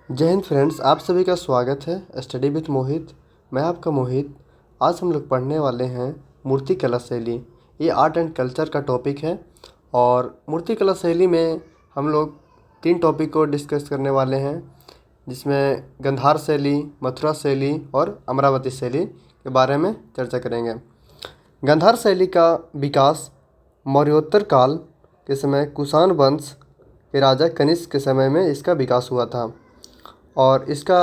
जय हिंद फ्रेंड्स, आप सभी का स्वागत है स्टडी विथ मोहित। मैं आपका मोहित। आज हम लोग पढ़ने वाले हैं मूर्ति कला शैली। ये आर्ट एंड कल्चर का टॉपिक है और मूर्ति कला शैली में हम लोग 3 टॉपिक को डिस्कस करने वाले हैं, जिसमें गंधार शैली, मथुरा शैली और अमरावती शैली के बारे में चर्चा करेंगे। गंधार शैली का विकास मौर्योत्तर काल के समय कुषाण वंश के राजा कनिष्क के समय में इसका विकास हुआ था। और इसका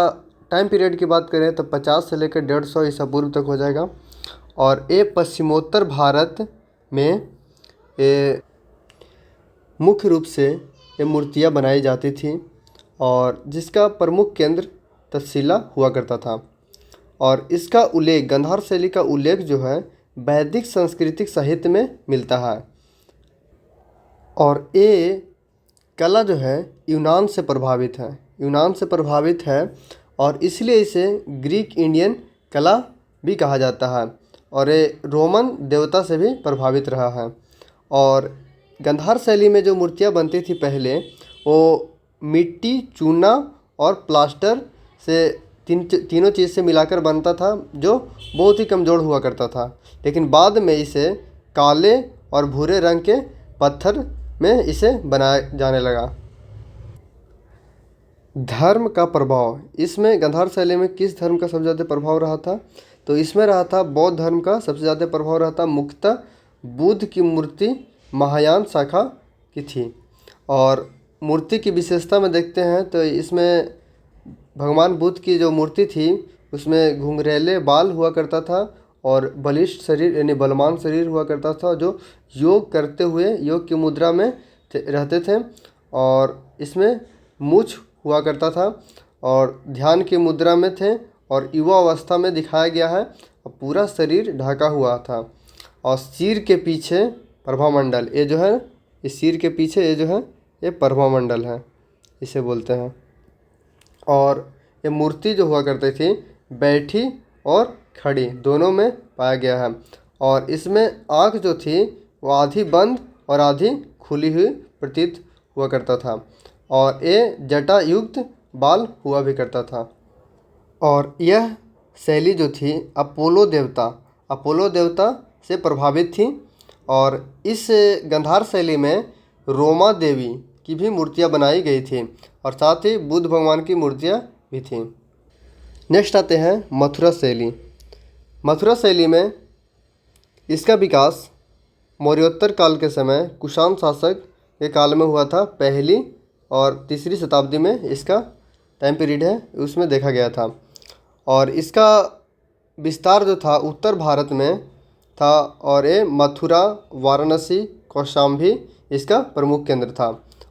टाइम पीरियड की बात करें तो 50 से लेकर 150 ईसा पूर्व तक हो जाएगा। और ये पश्चिमोत्तर भारत में ये मुख्य रूप से ये मूर्तियाँ बनाई जाती थी और जिसका प्रमुख केंद्र तक्षशिला हुआ करता था। और इसका उल्लेख, गंधार शैली का उल्लेख जो है वैदिक सांस्कृतिक साहित्य में मिलता है। और ये कला जो है यूनान से प्रभावित है और इसलिए इसे ग्रीक इंडियन कला भी कहा जाता है और ये रोमन देवता से भी प्रभावित रहा है। और गंधार शैली में जो मूर्तियाँ बनती थी पहले, वो मिट्टी, चूना और प्लास्टर से तीनों चीज़ से मिलाकर बनता था, जो बहुत ही कमज़ोर हुआ करता था। लेकिन बाद में इसे काले और भूरे रंग के पत्थर में इसे बनाया जाने लगा। धर्म का प्रभाव, इसमें गंधार शैली में किस धर्म का सबसे ज़्यादा प्रभाव रहा था? तो इसमें रहा था बौद्ध धर्म का सबसे ज़्यादा प्रभाव रहा था। मुख्यतः बुद्ध की मूर्ति महायान शाखा की थी। और मूर्ति की विशेषता में देखते हैं तो इसमें भगवान बुद्ध की जो मूर्ति थी उसमें घुंघरेले बाल हुआ करता था और बलिष्ठ शरीर यानी बलवान शरीर हुआ करता था, जो योग करते हुए योग की मुद्रा में रहते थे। और इसमें मूछ हुआ करता था और ध्यान की मुद्रा में थे और युवा अवस्था में दिखाया गया है और पूरा शरीर ढका हुआ था। और सिर के पीछे प्रभामंडल, ये जो है इस सिर के पीछे ये जो है ये प्रभामंडल है, इसे बोलते हैं। और ये मूर्ति जो हुआ करती थी बैठी और खड़ी दोनों में पाया गया है। और इसमें आँख जो थी वो आधी बंद और आधी खुली हुई प्रतीत हुआ करता था और ये जटा युक्त बाल हुआ भी करता था। और यह शैली जो थी अपोलो देवता से प्रभावित थी। और इस गंधार शैली में रोमा देवी की भी मूर्तियाँ बनाई गई थी और साथ ही बुद्ध भगवान की मूर्तियाँ भी थीं। नेक्स्ट आते हैं मथुरा शैली में इसका विकास मौर्योत्तर काल के समय कुषाण शासक के काल में हुआ था। पहली और तीसरी शताब्दी में इसका टाइम पीरियड है, उसमें देखा गया था। और इसका विस्तार जो था उत्तर भारत में था और ये मथुरा, वाराणसी, कौशाम्बी इसका प्रमुख केंद्र था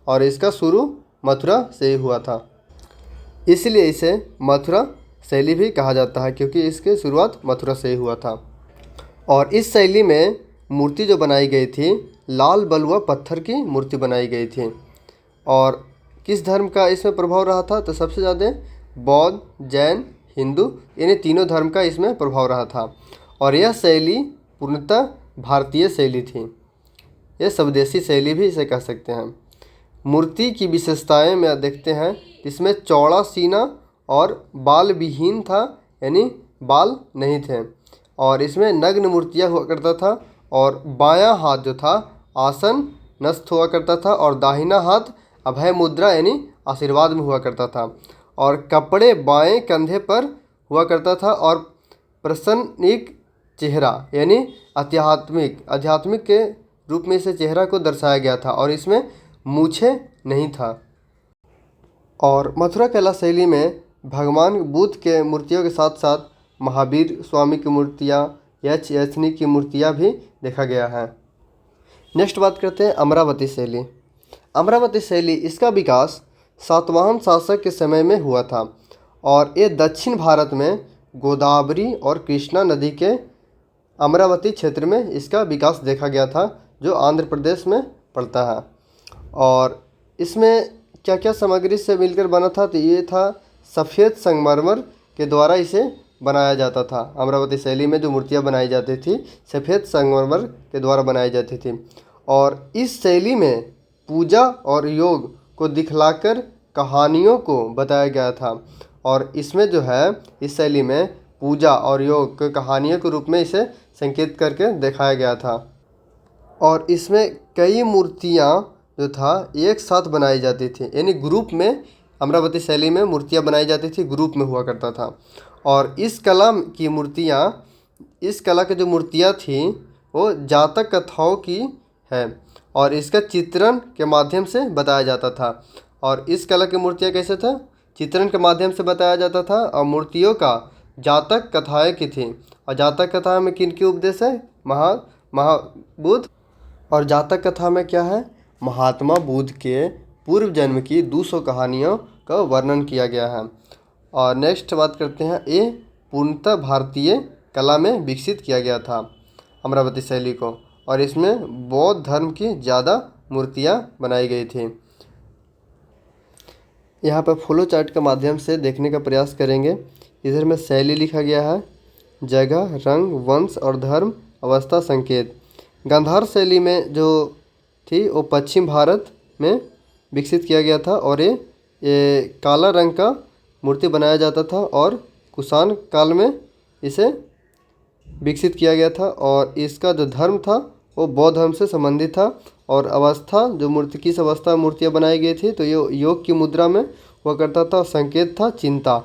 और इसका शुरू मथुरा से ही हुआ था। इसलिए इसे मथुरा शैली भी कहा जाता है, क्योंकि इसकी शुरुआत मथुरा से ही हुआ था। और इस शैली में मूर्ति जो बनाई गई थी लाल बलुआ पत्थर की मूर्ति बनाई गई थी। और किस धर्म का इसमें प्रभाव रहा था? तो सबसे ज़्यादा बौद्ध, जैन, हिंदू, यानी तीनों धर्म का इसमें प्रभाव रहा था। और यह शैली पूर्णतः भारतीय शैली थी, यह स्वदेशी शैली भी इसे कह सकते हैं। मूर्ति की विशेषताएं में देखते हैं, इसमें चौड़ा सीना और बाल विहीन था, यानी बाल नहीं थे। और इसमें नग्न मूर्तियाँ हुआ करता था और बायां हाथ जो था आसन नस्त हुआ करता था और दाहिना हाथ अभय मुद्रा यानी आशीर्वाद में हुआ करता था। और कपड़े बाएं कंधे पर हुआ करता था और प्रसन्निक चेहरा यानी आध्यात्मिक के रूप में इसे चेहरा को दर्शाया गया था और इसमें मूछें नहीं था। और मथुरा कला शैली में भगवान बुद्ध के मूर्तियों के साथ साथ महावीर स्वामी की मूर्तियाँ, यक्षनी की मूर्तियाँ भी देखा गया है। नेक्स्ट बात करते हैं अमरावती शैली इसका विकास सातवाहन शासक के समय में हुआ था और ये दक्षिण भारत में गोदावरी और कृष्णा नदी के अमरावती क्षेत्र में इसका विकास देखा गया था, जो आंध्र प्रदेश में पड़ता है। और इसमें क्या क्या सामग्री से मिलकर बना था? तो ये था सफ़ेद संगमरमर के द्वारा इसे बनाया जाता था। अमरावती शैली में जो मूर्तियाँ बनाई जाती थी सफ़ेद संगमरमर के द्वारा बनाई जाती थी। और इस शैली में पूजा और योग को दिखलाकर कहानियों को बताया गया था। और इसमें जो है इस शैली में पूजा और योग को कहानियों के रूप में इसे संकेत करके दिखाया गया था। और इसमें कई मूर्तियाँ जो था एक साथ बनाई जाती थी, यानी ग्रुप में अमरावती शैली में मूर्तियाँ बनाई जाती थी, ग्रुप में हुआ करता था। और इस कला की मूर्तियाँ, इस कला की जो मूर्तियाँ थी वो जातक कथाओं की है और इसका चित्रण के माध्यम से बताया जाता था। और इस कला की मूर्तियाँ कैसे था, चित्रण के माध्यम से बताया जाता था। और मूर्तियों का जातक कथाएँ की थी। और जातक कथा में किन की उपदेश है, महाबुद्ध। और जातक कथा में क्या है, महात्मा बुद्ध के पूर्व जन्म की 200 कहानियों का वर्णन किया गया है। और नेक्स्ट बात करते हैं, ये पूर्णतः भारतीय कला में विकसित किया गया था अमरावती शैली को। और इसमें बौद्ध धर्म की ज़्यादा मूर्तियाँ बनाई गई थी। यहाँ पर फ्लो चार्ट के माध्यम से देखने का प्रयास करेंगे। इधर में शैली लिखा गया है, जगह, रंग, वंश और धर्म, अवस्था, संकेत। गांधार शैली में जो थी वो पश्चिम भारत में विकसित किया गया था। और ये काला रंग का मूर्ति बनाया जाता था। और कुषाण काल में इसे विकसित किया गया था। और इसका जो धर्म था वो बौद्ध धर्म से संबंधित था। और अवस्था, जो मूर्ति किस अवस्था में मूर्तियाँ बनाई गई थी, तो ये योग की मुद्रा में हुआ करता था। और संकेत था चिंता।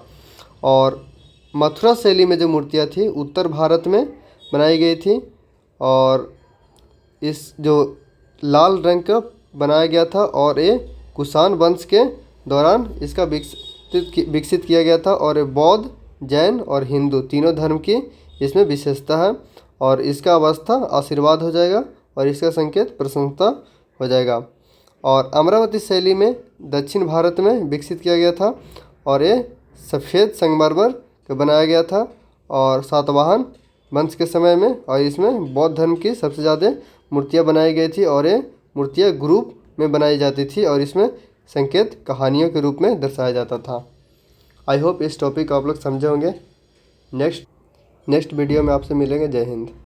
और मथुरा शैली में जो मूर्तियाँ थी उत्तर भारत में बनाई गई थी। और इस जो लाल रंग का बनाया गया था और ये कुषाण वंश के दौरान इसका विकसित किया गया था। और ये बौद्ध, जैन और हिंदू तीनों धर्म की इसमें विशेषता है। और इसका अवस्था आशीर्वाद हो जाएगा और इसका संकेत प्रसन्नता हो जाएगा। और अमरावती शैली में दक्षिण भारत में विकसित किया गया था। और ये सफ़ेद संगमरमर का बनाया गया था और सातवाहन वंश के समय में। और इसमें बौद्ध धर्म की सबसे ज़्यादा मूर्तियाँ बनाई गई थी। और ये मूर्तियाँ ग्रुप में बनाई जाती थी और इसमें संकेत कहानियों के रूप में दर्शाया जाता था। आई होप इस टॉपिक को आप लोग समझे होंगे। नेक्स्ट वीडियो में आपसे मिलेंगे। जय हिंद।